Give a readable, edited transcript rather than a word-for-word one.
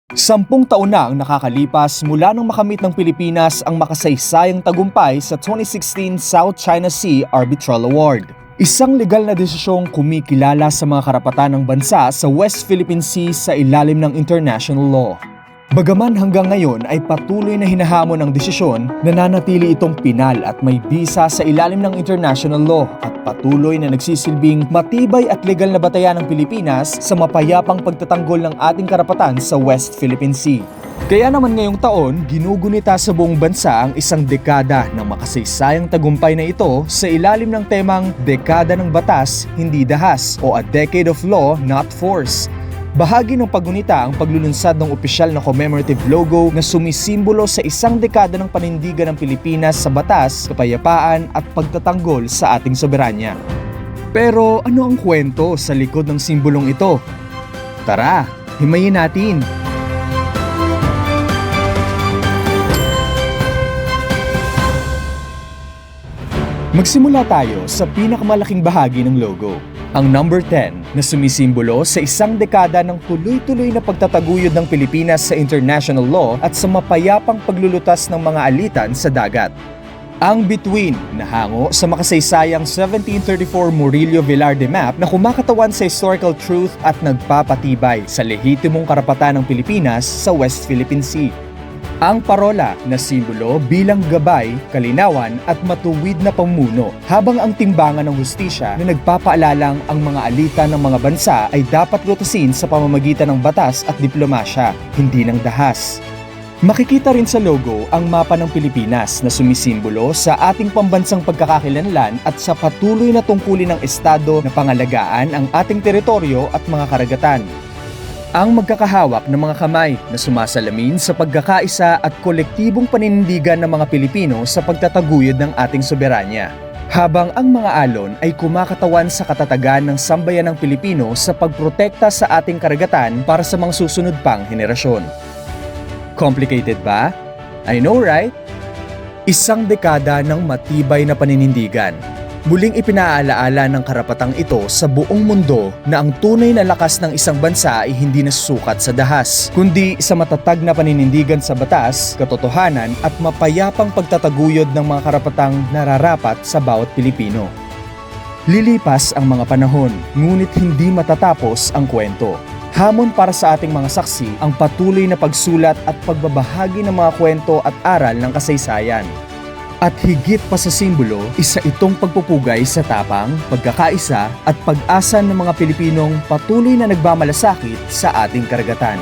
10 taon na ang nakakalipas mula nang makamit ng Pilipinas ang makasaysayang tagumpay sa 2016 South China Sea Arbitral Award. Isang legal na desisyong kumikilala sa mga karapatan ng bansa sa West Philippine Sea sa ilalim ng international law. Bagaman hanggang ngayon ay patuloy na hinahamon ang desisyon, nananatili itong pinal at may bisa sa ilalim ng international law at patuloy na nagsisilbing matibay at legal na batayan ng Pilipinas sa mapayapang pagtatanggol ng ating karapatan sa West Philippine Sea. Kaya naman ngayong taon, ginugunita sa buong bansa ang isang dekada ng makasaysayang tagumpay na ito sa ilalim ng temang Dekada ng Batas, Hindi Dahas o A Decade of Law, Not Force. Bahagi ng paggunita ang paglulunsad ng opisyal na commemorative logo na sumisimbolo sa isang dekada ng panindigan ng Pilipinas sa batas, kapayapaan at pagtatanggol sa ating soberanya. Pero ano ang kwento sa likod ng simbolong ito? Tara, himayin natin! Magsimula tayo sa pinakamalaking bahagi ng logo, ang number 10 na sumisimbolo sa isang dekada ng tuloy-tuloy na pagtataguyod ng Pilipinas sa international law at sa mapayapang paglulutas ng mga alitan sa dagat. Ang bituin na hango sa makasaysayang 1734 Murillo Velarde map na kumakatawan sa historical truth at nagpapatibay sa lehitimong karapatan ng Pilipinas sa West Philippine Sea. Ang parola na simbolo bilang gabay, kalinawan at matuwid na pamuno, habang ang timbangan ng hustisya na nagpapaalalang ang mga alitan ng mga bansa ay dapat lutasin sa pamamagitan ng batas at diplomasya, hindi ng dahas. Makikita rin sa logo ang mapa ng Pilipinas na sumisimbolo sa ating pambansang pagkakakilanlan at sa patuloy na tungkulin ng Estado na pangalagaan ang ating teritoryo at mga karagatan. Ang magkakahawak ng mga kamay na sumasalamin sa pagkakaisa at kolektibong paninindigan ng mga Pilipino sa pagtataguyod ng ating soberanya. Habang ang mga alon ay kumakatawan sa katatagan ng sambayanang Pilipino sa pagprotekta sa ating karagatan para sa mga susunod pang henerasyon. Complicated ba? I know, right? Isang dekada ng matibay na paninindigan. Muling ipinaalaala ng karapatang ito sa buong mundo na ang tunay na lakas ng isang bansa ay hindi nasusukat sa dahas, kundi sa matatag na paninindigan sa batas, katotohanan at mapayapang pagtataguyod ng mga karapatang nararapat sa bawat Pilipino. Lilipas ang mga panahon, ngunit hindi matatapos ang kwento. Hamon para sa ating mga saksi ang patuloy na pagsulat at pagbabahagi ng mga kwento at aral ng kasaysayan. At higit pa sa simbolo, isa itong pagpupugay sa tapang, pagkakaisa at pag-asa ng mga Pilipinong patuloy na nagmamalasakit sa ating karagatan.